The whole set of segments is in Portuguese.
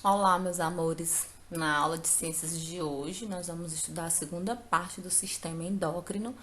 Olá, meus amores. Na aula de ciências de hoje, nós vamos estudar a segunda parte do sistema endócrino.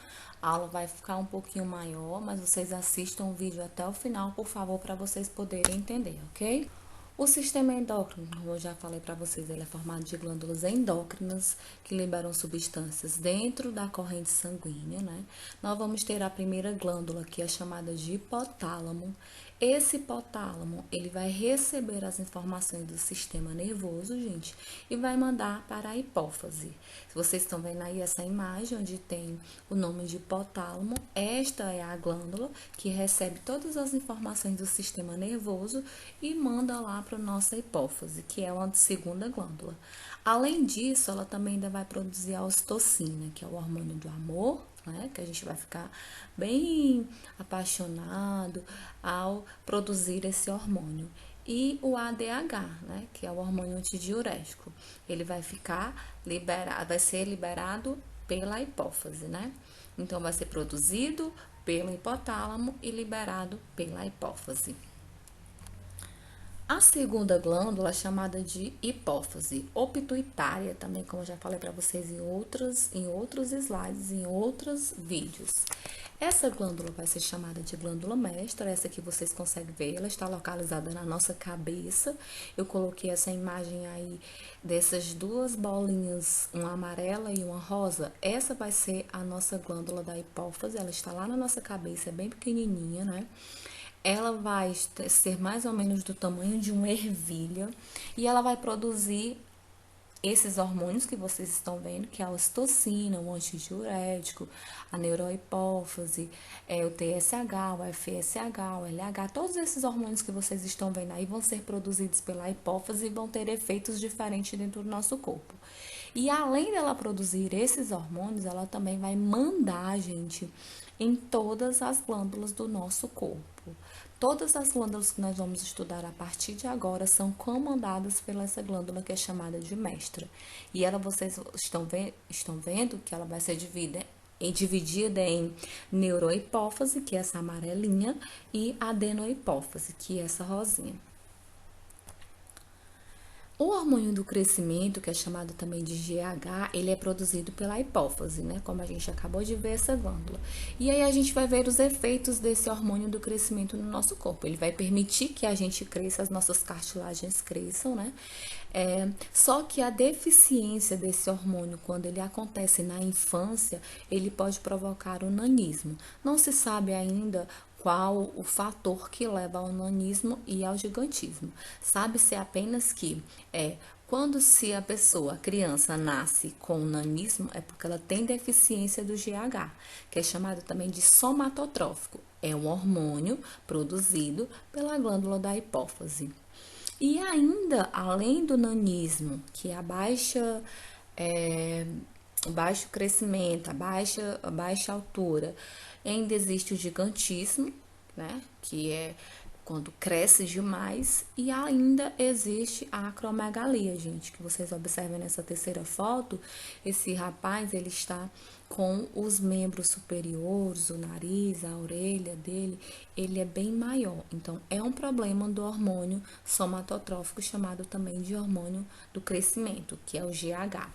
A aula vai ficar um pouquinho maior, mas vocês assistam o vídeo até o final, por favor, para vocês poderem entender, ok? O sistema endócrino, como eu já falei para vocês, ele é formado de glândulas endócrinas que liberam substâncias dentro da corrente sanguínea, né? Nós vamos ter a primeira glândula, que é chamada de hipotálamo. Esse hipotálamo, ele vai receber as informações do sistema nervoso, gente, e vai mandar para a hipófise. Se vocês estão vendo aí essa imagem onde tem o nome de hipotálamo, esta é a glândula que recebe todas as informações do sistema nervoso e manda lá para a nossa hipófise, que é a segunda glândula. Além disso, ela também ainda vai produzir a ocitocina, que é o hormônio do amor, né? Que a gente vai ficar bem apaixonado ao produzir esse hormônio. E o ADH, né? Que é o hormônio antidiurético. Ele vai ficar liberado, vai ser liberado pela hipófise, né? Então, vai ser produzido pelo hipotálamo e liberado pela hipófise. A segunda glândula é chamada de hipófise, ou pituitária, também, como eu já falei para vocês em outros slides, em outros vídeos. Essa glândula vai ser chamada de glândula mestra, essa que vocês conseguem ver, ela está localizada na nossa cabeça. Eu coloquei essa imagem aí dessas duas bolinhas, uma amarela e uma rosa. Essa vai ser a nossa glândula da hipófise, ela está lá na nossa cabeça, é bem pequenininha, né? Ela vai ser mais ou menos do tamanho de uma ervilha e ela vai produzir esses hormônios que vocês estão vendo, que é a ocitocina, o antidiurético, a neurohipófise, o TSH, o FSH, o LH, todos esses hormônios que vocês estão vendo aí vão ser produzidos pela hipófise e vão ter efeitos diferentes dentro do nosso corpo. E além dela produzir esses hormônios, ela também vai mandar a gente em todas as glândulas do nosso corpo. Todas as glândulas que nós vamos estudar a partir de agora são comandadas pela essa glândula que é chamada de mestra. E ela, vocês estão vendo que ela vai ser dividida em neurohipófise, que é essa amarelinha, e adenohipófise, que é essa rosinha. O hormônio do crescimento, que é chamado também de GH, ele é produzido pela hipófise, né? Como a gente acabou de ver essa glândula. E aí a gente vai ver os efeitos desse hormônio do crescimento no nosso corpo. Ele vai permitir que a gente cresça, as nossas cartilagens cresçam, né? Só que a deficiência desse hormônio, quando ele acontece na infância, ele pode provocar o nanismo. Não se sabe ainda qual o fator que leva ao nanismo e ao gigantismo. Sabe-se apenas que quando se a criança nasce com nanismo, é porque ela tem deficiência do GH, que é chamado também de somatotrófico. É um hormônio produzido pela glândula da hipófise. E ainda, além do nanismo, que é baixo crescimento, a baixa altura, ainda existe o gigantismo, né? Que é quando cresce demais, e ainda existe a acromegalia, gente, que vocês observem nessa terceira foto, esse rapaz, ele está com os membros superiores, o nariz, a orelha dele, ele é bem maior. Então, é um problema do hormônio somatotrófico, chamado também de hormônio do crescimento, que é o GH.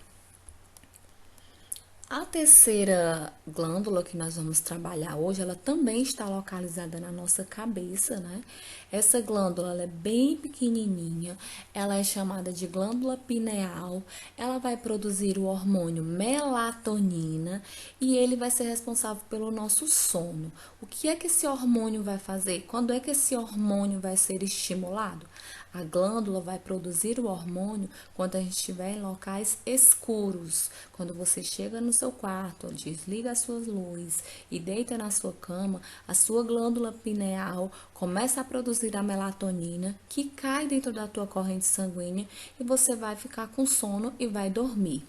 A terceira glândula que nós vamos trabalhar hoje, ela também está localizada na nossa cabeça, né? Essa glândula, ela é bem pequenininha, ela é chamada de glândula pineal, ela vai produzir o hormônio melatonina e ele vai ser responsável pelo nosso sono. O que é que esse hormônio vai fazer? Quando é que esse hormônio vai ser estimulado? A glândula vai produzir o hormônio quando a gente estiver em locais escuros. Quando você chega no seu quarto, desliga as suas luzes e deita na sua cama, a sua glândula pineal começa a produzir a melatonina que cai dentro da tua corrente sanguínea e você vai ficar com sono e vai dormir.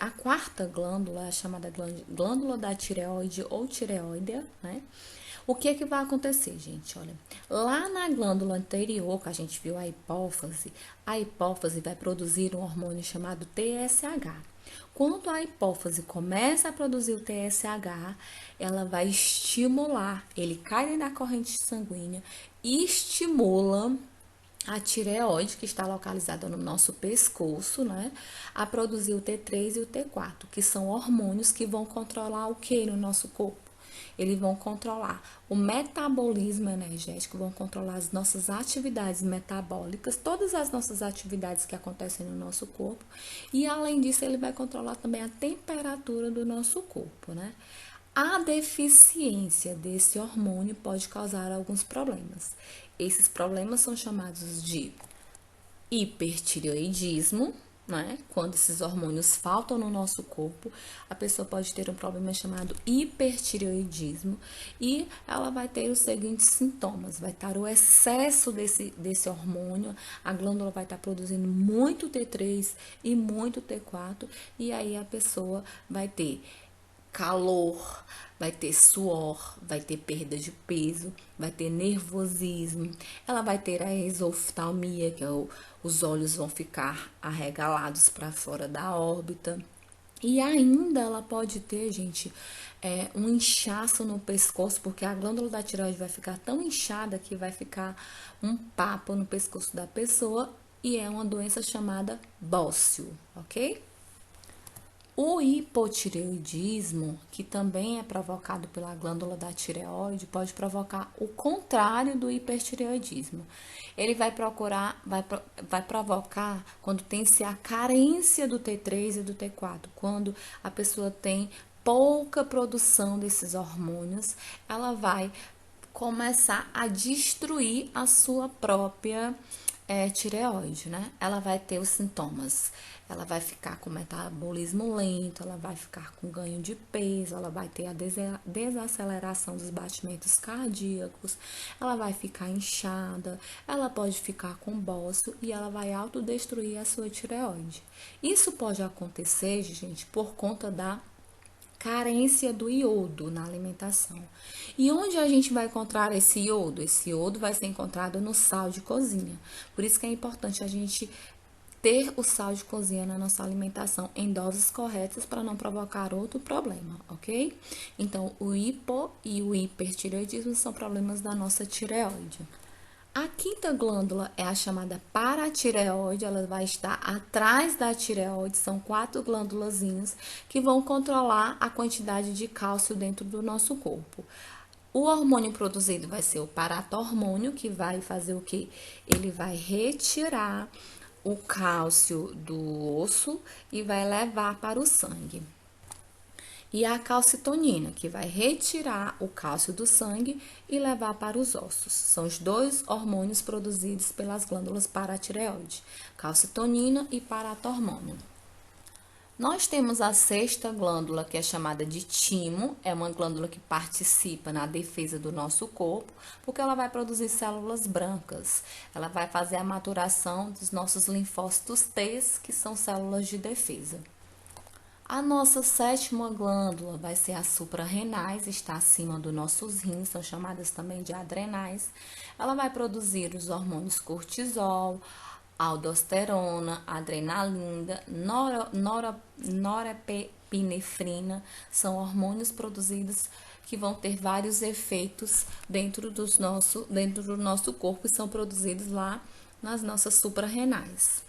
A quarta glândula é chamada glândula da tireoide ou tireoide, né? O que é que vai acontecer, gente? Olha, lá na glândula anterior, que a gente viu a hipófise vai produzir um hormônio chamado TSH. Quando a hipófise começa a produzir o TSH, ela vai estimular, ele cai na corrente sanguínea e estimula a tireoide, que está localizada no nosso pescoço, né, a produzir o T3 e o T4, que são hormônios que vão controlar o que no nosso corpo? Eles vão controlar o metabolismo energético, vão controlar as nossas atividades metabólicas, todas as nossas atividades que acontecem no nosso corpo, e além disso, ele vai controlar também a temperatura do nosso corpo, né? A deficiência desse hormônio pode causar alguns problemas. Esses problemas são chamados de hipertireoidismo, né? Quando esses hormônios faltam no nosso corpo, a pessoa pode ter um problema chamado hipertireoidismo e ela vai ter os seguintes sintomas: vai estar o excesso desse hormônio, a glândula vai estar produzindo muito T3 e muito T4, e aí a pessoa vai ter calor, vai ter suor, vai ter perda de peso, vai ter nervosismo, ela vai ter a exoftalmia, que é os olhos vão ficar arregalados para fora da órbita. E ainda ela pode ter, gente, um inchaço no pescoço, porque a glândula da tireoide vai ficar tão inchada que vai ficar um papo no pescoço da pessoa e é uma doença chamada bócio, ok? O hipotireoidismo, que também é provocado pela glândula da tireoide, pode provocar o contrário do hipertireoidismo. Ele vai provocar quando tem-se a carência do T3 e do T4, quando a pessoa tem pouca produção desses hormônios, ela vai começar a destruir a sua própria tireoide, né? Ela vai ter os sintomas. Ela vai ficar com metabolismo lento, ela vai ficar com ganho de peso, ela vai ter a desaceleração dos batimentos cardíacos, ela vai ficar inchada, ela pode ficar com bócio e ela vai autodestruir a sua tireoide. Isso pode acontecer, gente, por conta da carência do iodo na alimentação. E onde a gente vai encontrar esse iodo? Esse iodo vai ser encontrado no sal de cozinha. Por isso que é importante a gente ter o sal de cozinha na nossa alimentação em doses corretas para não provocar outro problema, ok? Então, o hipo e o hipertireoidismo são problemas da nossa tireoide. A quinta glândula é a chamada paratireoide, ela vai estar atrás da tireoide, são 4 glândulazinhas que vão controlar a quantidade de cálcio dentro do nosso corpo. O hormônio produzido vai ser o paratormônio, que vai fazer o quê? Ele vai retirar o cálcio do osso e vai levar para o sangue. E a calcitonina, que vai retirar o cálcio do sangue e levar para os ossos. São os dois hormônios produzidos pelas glândulas paratireoide, calcitonina e paratormônio. Nós temos a sexta glândula, que é chamada de timo, é uma glândula que participa na defesa do nosso corpo, porque ela vai produzir células brancas. Ela vai fazer a maturação dos nossos linfócitos T, que são células de defesa. A nossa sétima glândula vai ser a suprarrenais, está acima dos nossos rins, são chamadas também de adrenais. Ela vai produzir os hormônios cortisol, aldosterona, adrenalina, norepinefrina, são hormônios produzidos que vão ter vários efeitos dentro do nosso corpo e são produzidos lá nas nossas suprarrenais.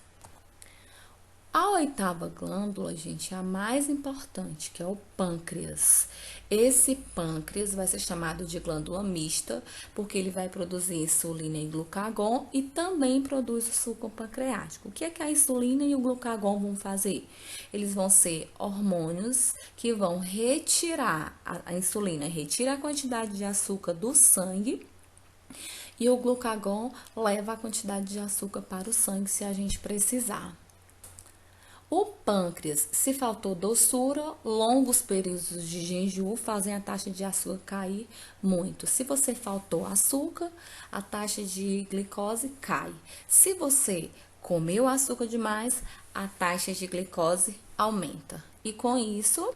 A oitava glândula, gente, é a mais importante, que é o pâncreas. Esse pâncreas vai ser chamado de glândula mista, porque ele vai produzir insulina e glucagon e também produz o suco pancreático. O que é que a insulina e o glucagon vão fazer? Eles vão ser hormônios que vão retirar a insulina, retira a quantidade de açúcar do sangue e o glucagon leva a quantidade de açúcar para o sangue se a gente precisar. O pâncreas, se faltou doçura, longos períodos de jejum fazem a taxa de açúcar cair muito. Se você faltou açúcar, a taxa de glicose cai. Se você comeu açúcar demais, a taxa de glicose aumenta. E com isso,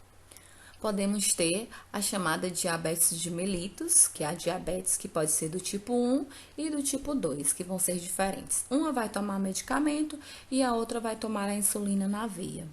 podemos ter a chamada diabetes de mellitus, que é a diabetes que pode ser do tipo 1 e do tipo 2, que vão ser diferentes. Uma vai tomar medicamento e a outra vai tomar a insulina na veia.